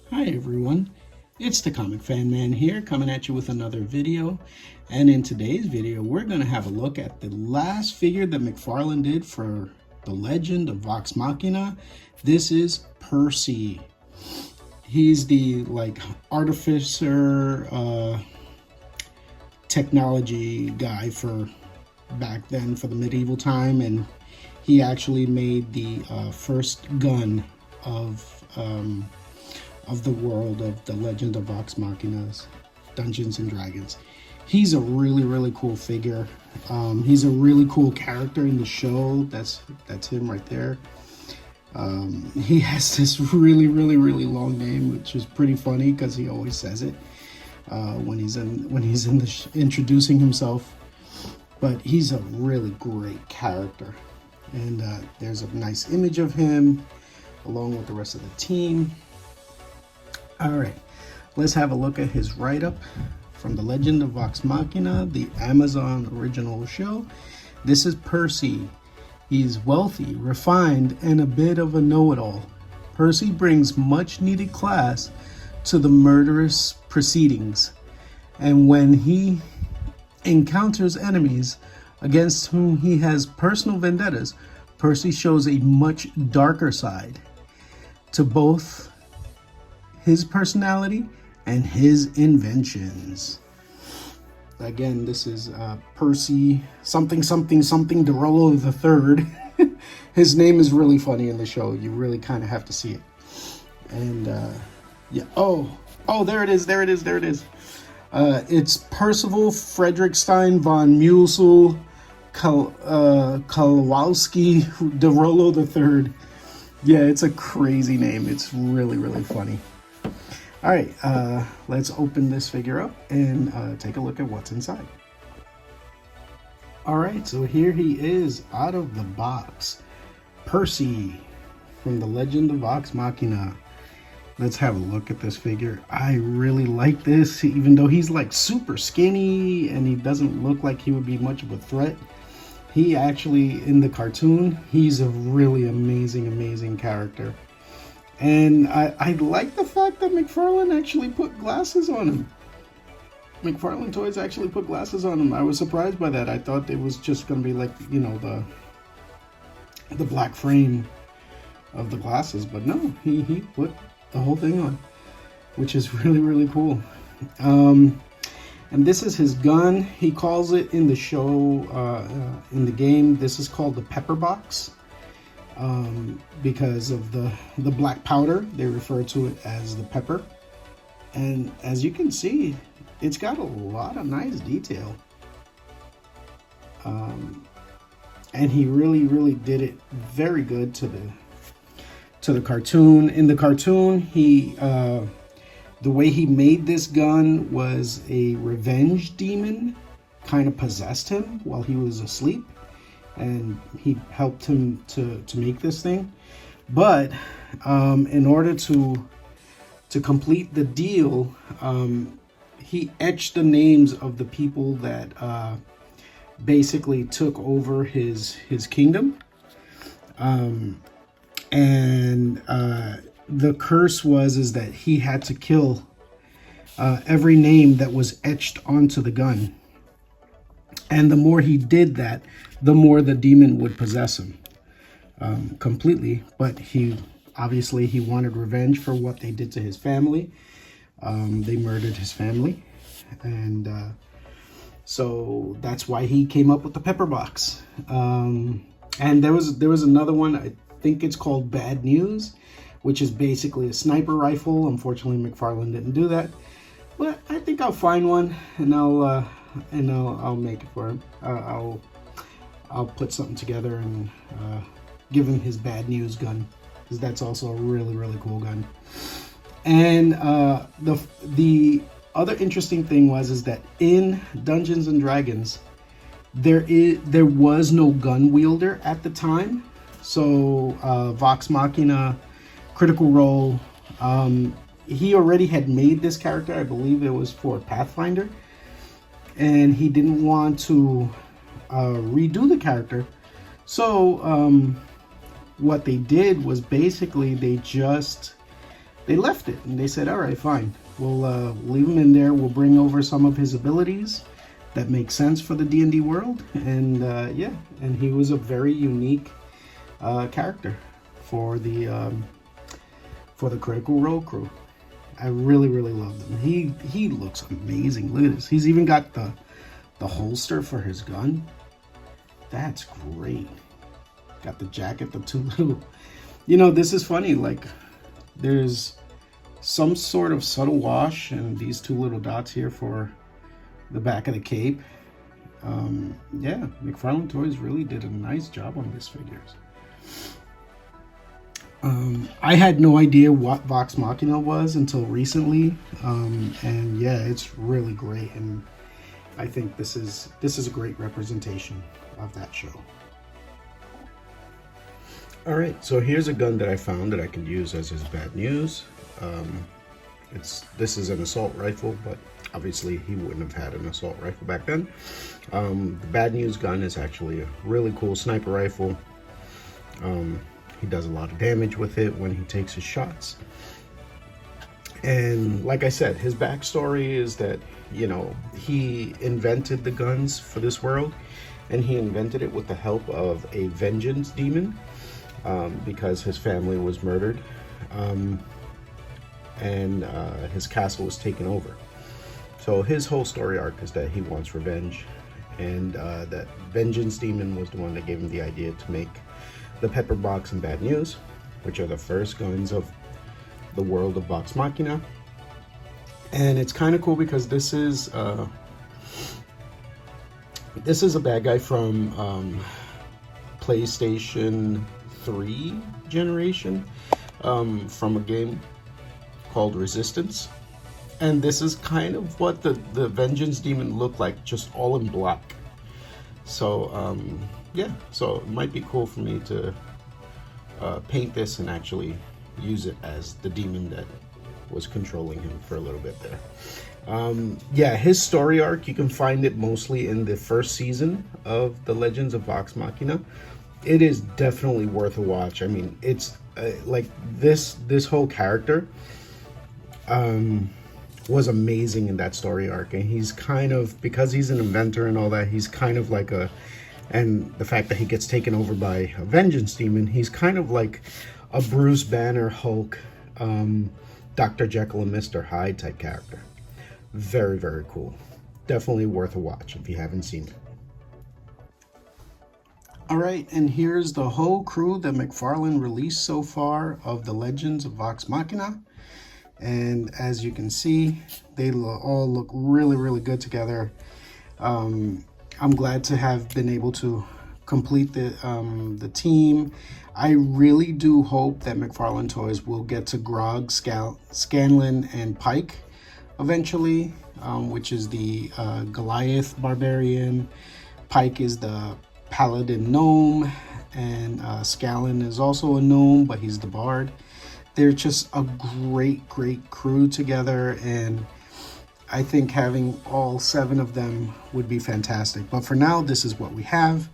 Hi everyone, it's the Comic Fan Man here coming at you with another video, and in today's video we're going to have a look at the last figure that McFarlane did for the Legend of Vox Machina. This is Percy. He's the Artificer technology guy for back then for the medieval time, and he actually made the first gun of the world of the Legend of Vox Machina's Dungeons and Dragons. He's a really cool figure. He's a really cool character in the show. That's him right there. He has this really long name, which is pretty funny because he always says it when he's introducing himself. But he's a really great character, and there's a nice image of him along with the rest of the team. All right, let's have a look at his write-up from the Legend of Vox Machina, the Amazon original show. This is Percy. He's wealthy, refined, and a bit of a know-it-all. Percy brings much-needed class to the murderous proceedings, and when he encounters enemies against whom he has personal vendettas, Percy shows a much darker side to both his personality and his inventions. Again, this is Percy something DeRollo III. His name is really funny in the show. You really kind of have to see it. And yeah, oh, there it is. It's Percival Frederickstein von Musel Kowalski DeRollo III. Yeah, it's a crazy name. It's really funny. All right, let's open this figure up and take a look at what's inside. All right, so here he is out of the box. Percy from the Legend of Vox Machina. Let's have a look at this figure. I really like this, even though he's like super skinny and he doesn't look like he would be much of a threat. He actually, in the cartoon, he's a really amazing character. And I like the fact that McFarlane actually put glasses on him. McFarlane Toys actually put glasses on him. I was surprised by that. I thought it was just going to be like, you know, the black frame of the glasses. But no, he put the whole thing on, which is really cool. And this is his gun. He calls it in the show, in the game, this is called the Pepperbox. Because of the black powder, they refer to it as the pepper. And as you can see, it's got a lot of nice detail. And he really did it very good to the cartoon. In the cartoon, he the way he made this gun was a revenge demon kind of possessed him while he was asleep, and he helped him to make this thing. But in order to complete the deal, he etched the names of the people that basically took over his kingdom. And the curse was that he had to kill every name that was etched onto the gun. And the more he did that, the more the demon would possess him completely. But he wanted revenge for what they did to his family. They murdered his family. And so that's why he came up with the Pepperbox. And there was another one, I think it's called Bad News, which is basically a sniper rifle. Unfortunately, McFarlane didn't do that. But I think I'll find one, and I'll make it for him. I'll put something together and give him his Bad News gun, because that's also a really cool gun. And the other interesting thing is that in Dungeons and Dragons, there was no gun wielder at the time. So Vox Machina, Critical Role, he already had made this character. I believe it was for Pathfinder, and he didn't want to redo the character. So what they did was basically they just they left it and they said, all right, fine, we'll leave him in there. We'll bring over some of his abilities that make sense for the D&D world. And yeah, and he was a very unique character for the Critical Role crew. I really, really loved him. He looks amazing. Look at this. He's even got the holster for his gun. That's great. Got the jacket, the two little... You know, this is funny. Like, there's some sort of subtle wash and these two little dots here for the back of the cape. Yeah, McFarlane Toys really did a nice job on these figures. I had no idea what Vox Machina was until recently, and yeah, it's really great, and I think this is a great representation of that show. All right, so here's a gun that I found that I can use as his bad news. This is an assault rifle, but obviously he wouldn't have had an assault rifle back then. The bad news gun is actually a really cool sniper rifle. He does a lot of damage with it when he takes his shots. And like I said, his backstory is that, you know, he invented the guns for this world, and he invented it with the help of a vengeance demon, because his family was murdered, and his castle was taken over. So his whole story arc is that he wants revenge, and that vengeance demon was the one that gave him the idea to make the Pepperbox and Bad News, which are the first guns of the world of Vox Machina. And it's kind of cool because this is a bad guy from PlayStation 3 generation, from a game called Resistance. And this is kind of what the vengeance demon looked like, just all in black. So yeah, so it might be cool for me to paint this and actually use it as the demon that was controlling him for a little bit there. Yeah, his story arc, you can find it mostly in the first season of the Legends of Vox Machina. It is definitely worth a watch. I mean, it's like this whole character was amazing in that story arc, and he's kind of, because he's an inventor and all that, he's kind of like and the fact that he gets taken over by a vengeance demon, he's kind of like a Bruce Banner, Hulk, Dr. Jekyll and Mr. Hyde type character. Very, very cool. Definitely worth a watch if you haven't seen it. All right, and here's the whole crew that McFarlane released so far of the Legends of Vox Machina. And as you can see, they all look really, really good together. I'm glad to have been able to complete the team. I really do hope that McFarlane Toys will get to Grog, Scanlan, and Pike eventually, which is the Goliath Barbarian. Pike is the Paladin Gnome, and Scanlan is also a gnome, but he's the Bard. They're just a great, great crew together, and I think having all 7 of them would be fantastic. But for now, this is what we have.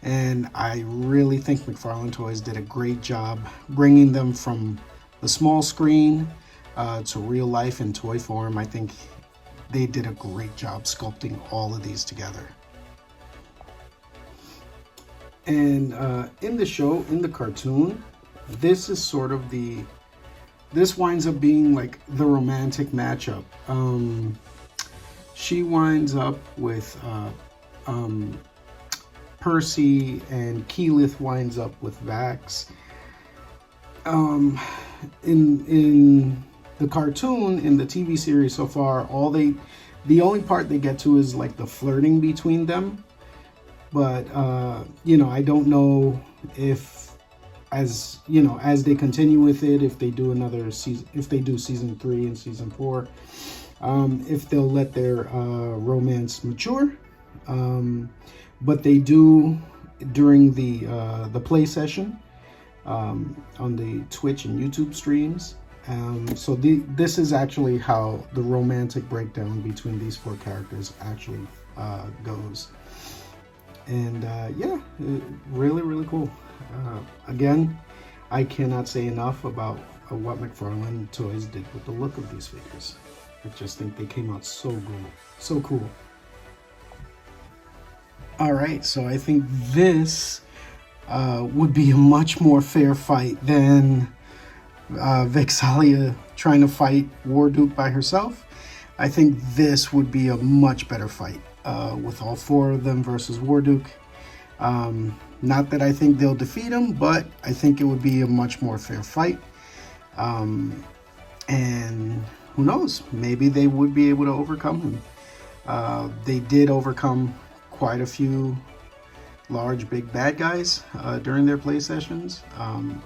And I really think McFarlane Toys did a great job bringing them from the small screen to real life in toy form. I think they did a great job sculpting all of these together. And in the show, in the cartoon, this is sort of this winds up being like the romantic matchup. She winds up with Percy, and Keyleth winds up with Vax. In the cartoon, in the TV series so far, the only part they get to is like the flirting between them. But you know, I don't know if, as you know, as they continue with it, if they do another season, if they do season 3 and season 4, if they'll let their romance mature. But they do during the play session on the Twitch and YouTube streams. So this is actually how the romantic breakdown between these 4 characters actually goes. And yeah, really, really cool. Again, I cannot say enough about what McFarlane Toys did with the look of these figures. I just think they came out so cool, so cool. All right, so I think this would be a much more fair fight than Vexalia trying to fight Warduke by herself. I think this would be a much better fight with all four of them versus Warduke. Not that I think they'll defeat him, but I think it would be a much more fair fight. And who knows, maybe they would be able to overcome him. They did overcome quite a few large big bad guys during their play sessions.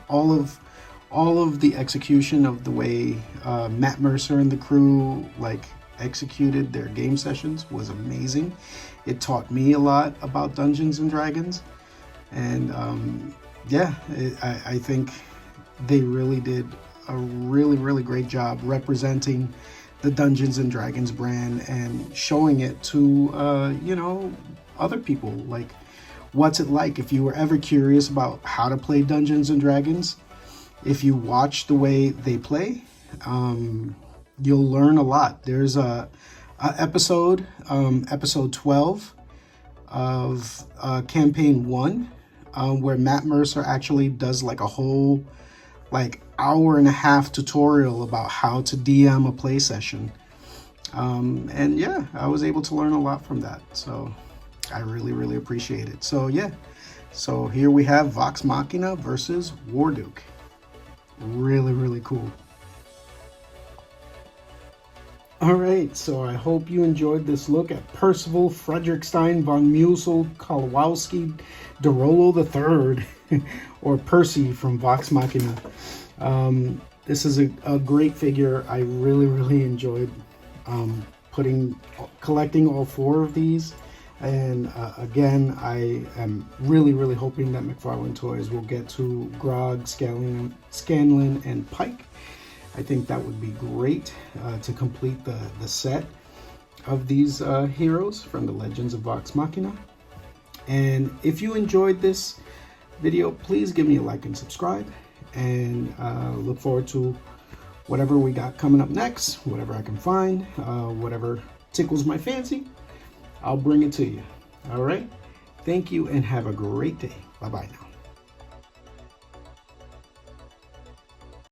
All of the execution of the way Matt Mercer and the crew executed their game sessions was amazing. It taught me a lot about Dungeons and Dragons, and yeah, I think they really did a really great job representing the Dungeons and Dragons brand and showing it to you know, other people. Like, what's it like? If you were ever curious about how to play Dungeons and Dragons, if you watch the way they play, you'll learn a lot. There's a episode, episode 12 of campaign 1, where Matt Mercer actually does like a whole hour-and-a-half tutorial about how to DM a play session. And yeah, I was able to learn a lot from that, so I really appreciate it. So yeah, so here we have Vox Machina versus Warduke. Really cool. Alright, so I hope you enjoyed this look at Percival Frederickstein von Musel Kowalski Derolo III, or Percy from Vox Machina. This is a great figure. I really enjoyed collecting all four of these. And again, I am really hoping that McFarlane Toys will get to Grog, Scanlan, and Pike. I think that would be great to complete the set of these heroes from the Legends of Vox Machina. And if you enjoyed this video, please give me a like and subscribe, and look forward to whatever we got coming up next, whatever I can find, whatever tickles my fancy, I'll bring it to you. All right, thank you and have a great day. Bye bye now.